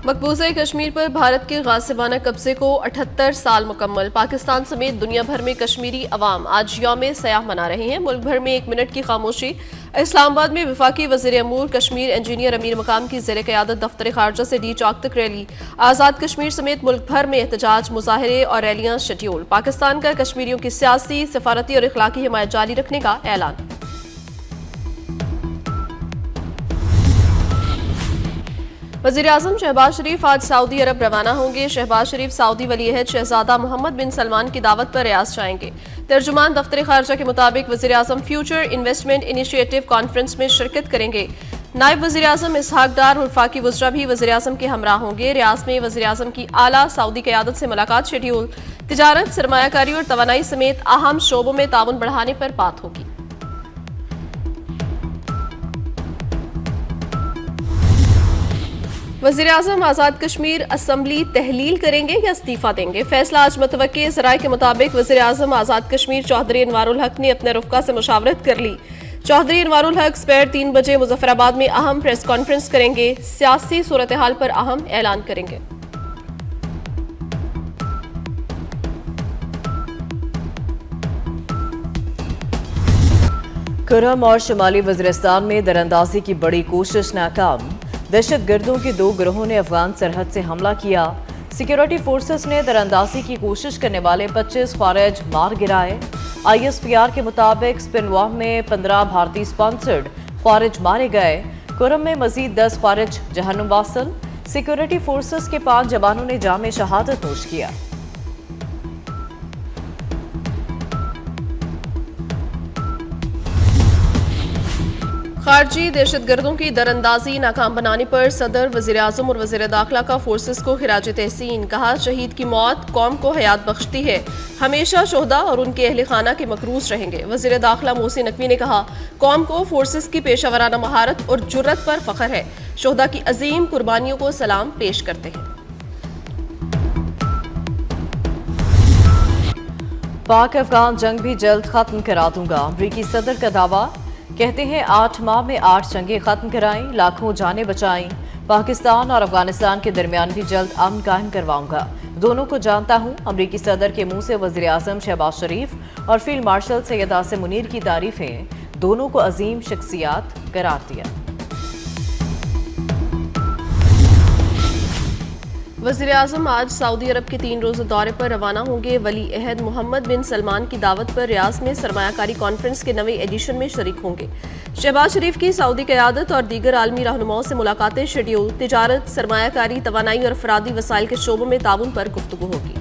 मकबूजा कश्मीर पर भारत के गासिबाना कब्जे को 78 साल मुकम्मल। पाकिस्तान समेत दुनिया भर में कश्मीरी अवाम आज यौम सयाह मना रहे हैं। मुल्क भर में 1 मिनट की खामोशी। इस्लामाबाद में वफाकी वज़ीर अमूर कश्मीर इंजीनियर अमीर मकाम की ज़ेर क़यादत दफ्तर खारजा से डी चौक तक रैली। आज़ाद कश्मीर समेत मुल्क भर में एहतजाज, मुजाहरे और रैलियां शेड्यूल। पाकिस्तान का कश्मीरियों की सियासी, सफारती और इखलाकी हिमायत जारी रखने का ऐलान। वज़ीर-ए-आज़म शहबाज शरीफ आज सऊदी अरब रवाना होंगे। शहबाज शरीफ सऊदी वली-ए-अहद शहजादा मोहम्मद बिन सलमान की दावत पर रियाद जाएंगे। तर्जुमान दफ्तर खारजा के मुताबिक वज़ीर-ए-आज़म फ्यूचर इन्वेस्टमेंट इनिशिएटिव कॉन्फ्रेंस में शिरकत करेंगे। नायब वज़ीर-ए-आज़म इसहाक डार और वफाकी वज़रा भी वज़ीर-ए-आज़म के हमराह होंगे। रियाद में वज़ीर-ए-आज़म की आला सऊदी क़यादत से मुलाकात शेड्यूल। तिजारत, सरमायाकारी और तवानाई समेत अहम शोबों में ताउन बढ़ाने पर बात होगी। वज़ीर-ए-आज़म आज़ाद कश्मीर असम्बली तहलील करेंगे या इस्तीफा देंगे, फैसला आज मुतवक्किल ज़राए के मुताबिक वज़ीर-ए-आज़म आज़ाद कश्मीर चौधरी अनवारुल हक ने अपने रुफ़का से मुशावरत कर ली। चौधरी अनवारुल हक स्पेर 3 बजे मुज़फ़्फ़राबाद में अहम प्रेस कॉन्फ्रेंस करेंगे। सियासी सूरत हाल पर अहम ऐलान करेंगे। कुरम और शुमाली वज़ीरिस्तान में दरअंदाजी की बड़ी कोशिश नाकाम। दहशत गर्दों के 2 गिरोहों ने अफगान सरहद से हमला किया। सिक्योरिटी फोर्सेस ने दरअंदाजी की कोशिश करने वाले 25 ख्वारिज मार गिराए। ISPR के मुताबिक स्पिनवाह में 15 भारतीय स्पॉन्सर्ड ख्वारिज मारे गए। कुरम में मजीद 10 ख्वारिज जहन्नुम वासल। सिक्योरिटी फोर्सेस के 5 जवानों ने जाम शहादत नोश किया। खारजी दहशतगर्दों की दरअंदाजी नाकाम बनाने पर सदर, वज़ीर-ए-आज़म और वज़ीर दाखिला का फोर्सेस को खिराज तहसीन। कहा, शहीद की मौत कौम को हयात बख्शती है। हमेशा शोहदा और उनके अहल खाना के मकरूज रहेंगे। वज़ीर दाखिला मोहसिन नकवी ने कहा, कौम को फोर्सेस की पेशावराना महारत और जुर्रत पर फख्र है। शोहदा की अजीम कुर्बानियों को सलाम पेश करते हैं। पाक अफगान जंग भी जल्द खत्म करा दूंगा, अमरीकी सदर का दावा। कहते हैं 8 माह में 8 जंगें खत्म कराएं, लाखों जानें बचाएं। पाकिस्तान और अफगानिस्तान के दरमियान भी जल्द अमन कायम करवाऊंगा। दोनों को जानता हूं। अमरीकी सदर के मुंह से वज़ीर-ए-आज़म शहबाज शरीफ और फील्ड मार्शल सैयद आसिम मुनीर की तारीफें। दोनों को अजीम शख्सियात करार दिया। वज़ीर-ए-आज़म आज सऊदी अरब के 3 रोज़ा दौरे पर रवाना होंगे। वली-ए-अहद मोहम्मद बिन सलमान की दावत पर रियाद में सरमायाकारी कॉन्फ्रेंस के नवे एडिशन में शरीक होंगे। शहबाज शरीफ की सऊदी क़यादत और दीगर आलमी रहनुमाओं से मुलाकातें शेड्यूल। तिजारत, सरमायाकारी, तवानाई और अफरादी वसाइल के शोबों में ताउन पर गुफ्तगू होगी।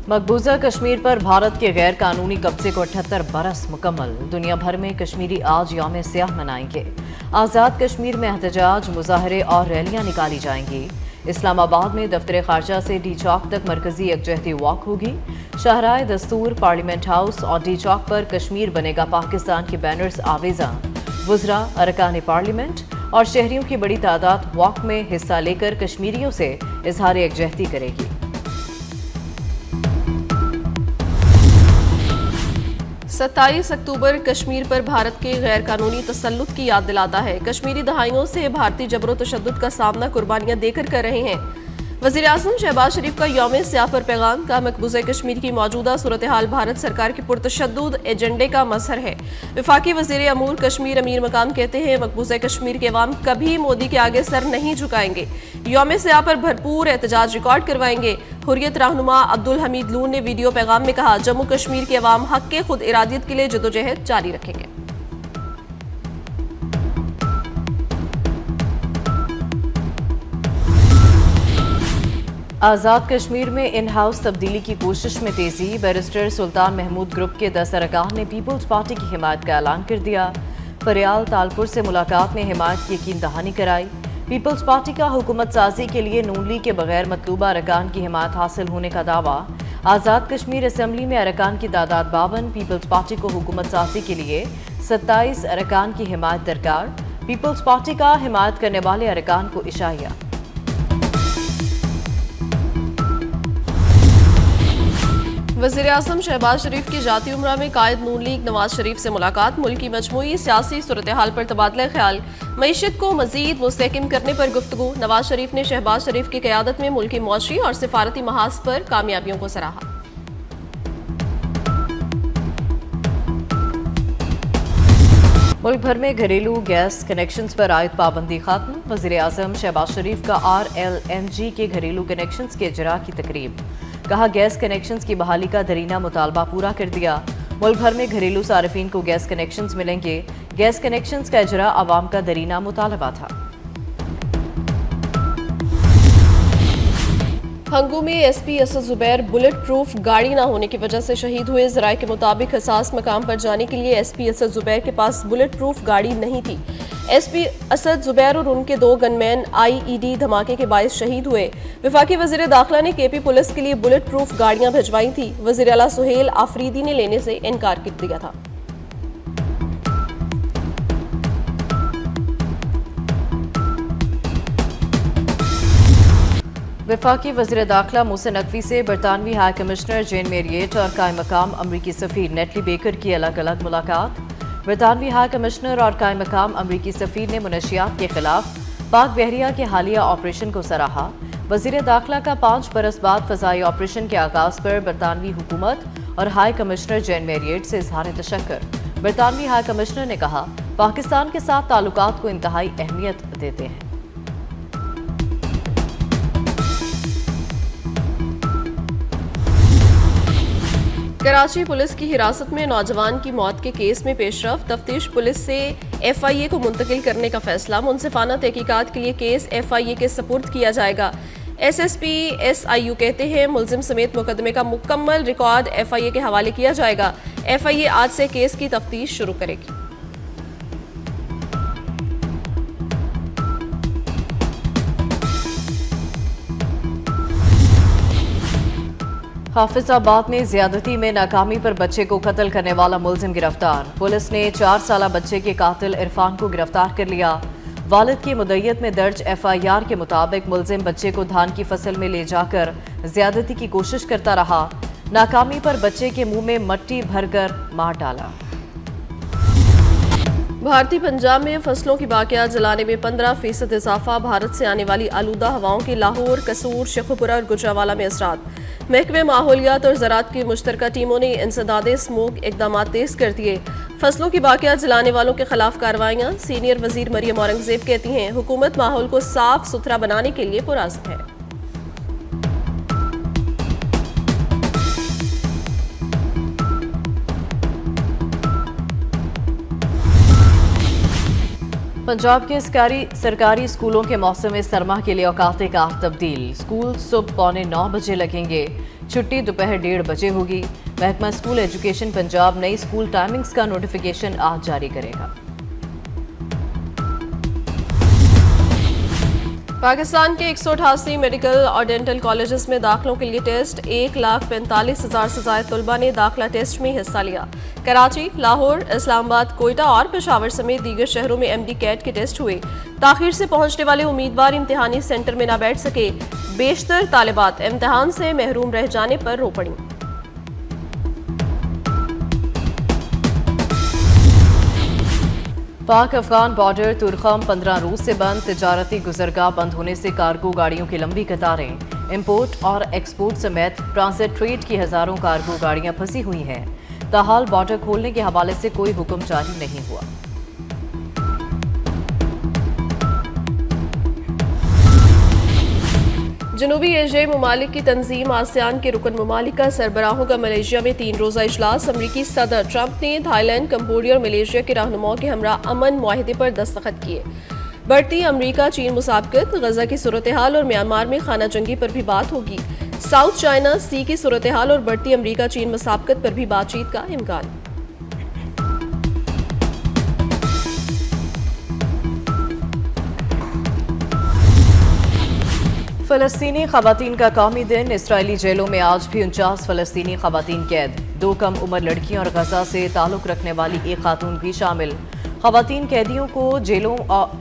मकबूजा कश्मीर पर भारत के गैर कानूनी कब्जे को 78 बरस मुकम्मल। दुनिया भर में कश्मीरी आज यौम सयाह मनाएंगे। आज़ाद कश्मीर में एहतजाज, मुजाहरे और रैलियां निकाली जाएंगी। इस्लामाबाद में दफ्तर खारजा से डी चौक तक मरकजी यकजहती वॉक होगी। शाहराह दस्तूर, पार्लियामेंट हाउस और डी चौक पर कश्मीर बनेगा पाकिस्तान के बैनर्स आवेजा। वज़रा, अरकान पार्लियामेंट और शहरियों की बड़ी तादाद वॉक में हिस्सा लेकर कश्मीरियों से इजहार यकजहती करेगी। 27 अक्टूबर कश्मीर पर भारत के गैर कानूनी तसल्लुत की याद दिलाता है। कश्मीरी दहाइयों से भारतीय जबर तशद्दुद का सामना कुर्बानियां देकर कर रहे हैं। वज़ीर-ए-आज़म शहबाज शरीफ का यौम सयाह पर पैगाम। का मकबूजा कश्मीर की मौजूदा सूरत हाल भारत सरकार के पुरतशद्दुद एजेंडे का मजहर है। वफाकी वज़ीर अमूर कश्मीर अमीर मकाम कहते हैं, मकबूजा कश्मीर के अवाम कभी मोदी के आगे सर नहीं झुकाएंगे। यौम सयाह पर भरपूर एहतजाज रिकॉर्ड करवाएंगे। हुर्रियत रहनुमा अब्दुल हमीद लून ने वीडियो पैगाम में कहा, जम्मू कश्मीर के अवाम हक के खुद इरादियत के लिए जदोजहद जारी रखेंगे। आज़ाद कश्मीर में इन हाउस तब्दीली की कोशिश में तेजी। बैरिस्टर सुल्तान महमूद ग्रुप के 10 अरकान ने पीपल्स पार्टी की हिमायत का ऐलान कर दिया। फरियाल तालपुर से मुलाकात में हिमायत की यकीन दहानी कराई। पीपल्स पार्टी का हुकूमत साजी के लिए नून लीग के बगैर मतलूबा अरकान की हिमायत हासिल होने का दावा। आज़ाद कश्मीर असम्बली में अरकान की तादाद 52। पीपल्स पार्टी को हुकूमत साजी के लिए 27 अरकान की हिमायत दरकार। पीपल्स पार्टी का हिमायत करने वाले अरकान को इशाया। वज़ीर आज़म शहबाज शरीफ की जाती उम्रा में कायद नून लीग नवाज शरीफ से मुलाकात, मुल्क की मजमूई सियासी सूरत हाल पर तबादला ख्याल, मईशत को मजीद मुस्तहकम करने पर गुफ्तगू। नवाज शरीफ ने शहबाज शरीफ की क़यादत में मुल्की मुआशी और सिफारती महाज पर कामयाबियों को सराहा। मुल्क भर में घरेलू गैस कनेक्शंस पर आयद पाबंदी खत्म। वज़ीर आज़म शहबाज शरीफ का RLNG के घरेलू कनेक्शंस के इजरा की तकरीब। कहा, गैस कनेक्शंस की बहाली का दरीना मुतालबा पूरा कर दिया। मुल्क भर में घरेलू सार्फिन को गैस कनेक्शंस मिलेंगे। गैस कनेक्शंस का इजरा आवाम का दरीना मुतालबा था। हंगू में SP Asad Zubair bullet proof गाड़ी न होने की वजह से शहीद हुए। ज़राए के मुताबिक हसास मकाम पर जाने के लिए SP असद जुबैर के पास बुलेट प्रूफ गाड़ी नहीं थी। SP असद जुबैर और उनके 2 गनमैन IED धमाके के बायस शहीद हुए। वफाकी वज़ीर दाखिला ने KP पुलिस के लिए बुलेट प्रूफ गाड़ियां भिजवाई थी। वज़ीर आला सुहेल आफरीदी ने लेने से इनकार कर दिया था। वफाकी वज़ीर दाखिला मोहसिन नकवी से बरतानवी हाई कमिश्नर जेन मेरिएट और कायम मकाम अमरीकी सफ़ीर नेटली बेकर की अलग अलग मुलाकात। बरतानवी हाई कमिश्नर और कायम मकाम अमरीकी सफ़ीर ने मुनशियात के खिलाफ पाक बहरिया के हालिया ऑपरेशन को सराहा। वज़ीर दाखिला का 5 बरस बाद फ़ज़ाई ऑपरेशन के आगाज़ पर बरतानवी हुकूमत और हाई कमिश्नर जेन मेरिएट से इजहार तशक्कुर। बरतानवी हाई कमिश्नर ने कहा, पाकिस्तान के साथ ताल्लुकात को इंतहाई अहमियत देते हैं। कराची पुलिस की हिरासत में नौजवान की मौत के केस में पेशरफ। तफ्तीश पुलिस से FIA को मुंतकिल करने का फैसला। मुनसिफाना तहकीकात के लिए केस FIA के सपुर्द किया जाएगा। SSP SIU कहते हैं, मुलजिम समेत मुकदमे का मुकम्मल रिकॉर्ड FIA के हवाले किया जाएगा। FIA आज से केस की तफ्तीश शुरू करेगी। हाफिजाबाद में ज्यादती में नाकामी पर बच्चे को कत्ल करने वाला मुलजिम गिरफ्तार। पुलिस ने 4 साला बच्चे के कातिल इरफान को गिरफ्तार कर लिया। वालिद की मुद्दत में दर्ज FIR के मुताबिक मुलजिम बच्चे को धान की फसल में ले जाकर ज्यादती की कोशिश करता रहा। नाकामी पर बच्चे के मुंह में मट्टी भरकर मार डाला। भारतीय पंजाब में फसलों की बाकियात जलाने में 15% इजाफा। भारत से आने वाली आलूदा हवाओं के लाहौर, कसूर, शेखुपुरा और गुजरावाला में असरात। महकमे माहौलियात और ज़राअत की मुश्तरका टीमों ने इंसदादे स्मोक इकदाम तेज कर दिए। फसलों की बाकियात जलाने वालों के खिलाफ कार्रवाइयाँ। सीनियर वजीर मरियम औरंगजेब कहती हैं, हुकूमत माहौल को साफ सुथरा बनाने के लिए पुरअज़्म है। पंजाब के सरकारी स्कूलों के मौसम सरमा के लिए औकात कार तब्दील। स्कूल सुबह 8:45 बजे लगेंगे, छुट्टी दोपहर 1:30 बजे होगी। महकमा स्कूल एजुकेशन पंजाब नई स्कूल टाइमिंग्स का नोटिफिकेशन आज जारी करेगा। पाकिस्तान के 188 मेडिकल और डेंटल कॉलेजेस में दाखिलों के लिए टेस्ट। 1,45,000 से ज्यादा तलबा ने दाखिला टेस्ट में हिस्सा लिया। कराची, लाहौर, इस्लामाबाद, कोयटा और पेशावर समेत दीगर शहरों में MD कैट के टेस्ट हुए। ताखिर से पहुंचने वाले उम्मीदवार इम्तिहानी सेंटर में न बैठ सके। बेशतर तालिबात इम्तिहान से महरूम रह जाने पर रो पड़ी। पाक अफगान बॉर्डर तुरखम 15 रोज से बंद। तिजारती गुजरगाह बंद होने से कार्गो गाड़ियों की लंबी कतारें। इंपोर्ट और एक्सपोर्ट समेत ट्रांजिट ट्रेड की हजारों कार्गो गाड़ियां फंसी हुई हैं। ताहाल बॉर्डर खोलने के हवाले से कोई हुक्म जारी नहीं हुआ। जनूबी एशियाई ममालिक की तंजीम आसियान के रुकन ममालिक का सरबराहों का मलेशिया में 3 रोज़ा इजलास। अमरीकी सदर ट्रंप ने थाईलैंड, कंबोडिया और मलेशिया के रहनुमाओं के हमरा अमन मुआहिदे पर दस्तखत किए। बढ़ती अमरीका चीन मुसाबकत, गजा की सूरत हाल और म्यांमार में खाना जंगी पर भी बात होगी। साउथ चाइना सी की सूरत हाल और बढ़ती अमरीका चीन मुसाबकत पर भी बातचीत का इम्कान। फलस्तीनी खवातीन का कौमी दिन। इसराइली जेलों में आज भी 49 फलस्तीनी खवातीन कैद। 2 कम उम्र लड़कियों और गजा से ताल्लुक रखने वाली एक खातून भी शामिल। खवातीन कैदियों को जेलों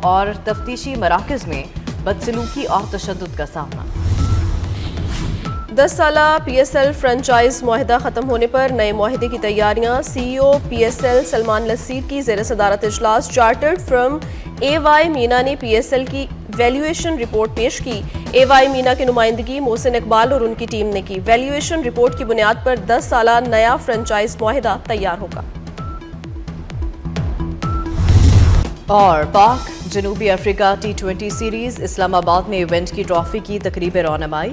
और तफ्तीशी मराकज में बदसलूकी और तशद्दुद का सामना। 10 साला PSL फ्रेंचाइज मुआहदा ख़त्म होने पर नए मुआहदे की तैयारियां। CEO PSL सलमान लसीर की ज़ेर सदारत इजलास। चार्टर्ड फर्म AY मीना ने PSL की वैल्यूएशन रिपोर्ट पेश की। AY मीना की नुमाइंदगी मोहसिन इकबाल और उनकी टीम ने की। वैल्यूएशन रिपोर्ट की बुनियाद पर 10 साला नया फ्रेंचाइज मुआहदा तैयार होगा। और पाक जनूबी अफ्रीका T20 सीरीज इस्लामाबाद में इवेंट की ट्रॉफी की तकरीब रौनमाई।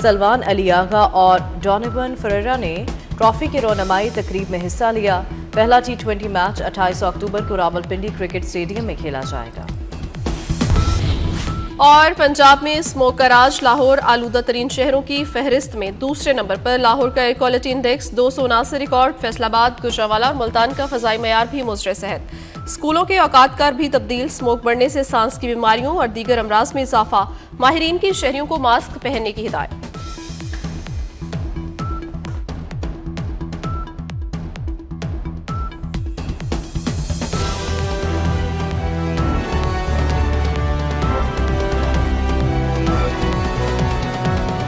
सलमान अली आगा और डोनोवन फरेरा ने ट्रॉफी की रौनमाई तकरीब में हिस्सा लिया। पहला T20 मैच 28 अक्टूबर को रावलपिंडी क्रिकेट स्टेडियम में खेला जाएगा। और पंजाब में स्मोक का राज। लाहौर आलूदा तरीन शहरों की फहरिस्त में दूसरे नंबर पर। लाहौर का air quality index 279 record. Faisalabad, Gujranwala और मुल्तान का फ़ज़ाई मयार भी मुज़र सेहत। स्कूलों के औकातकार भी तब्दील। स्मोक बढ़ने से सांस की बीमारियों और दीगर अमराज में इजाफा। माहिरीन की शहरियों को मास्क पहनने की हिदायत।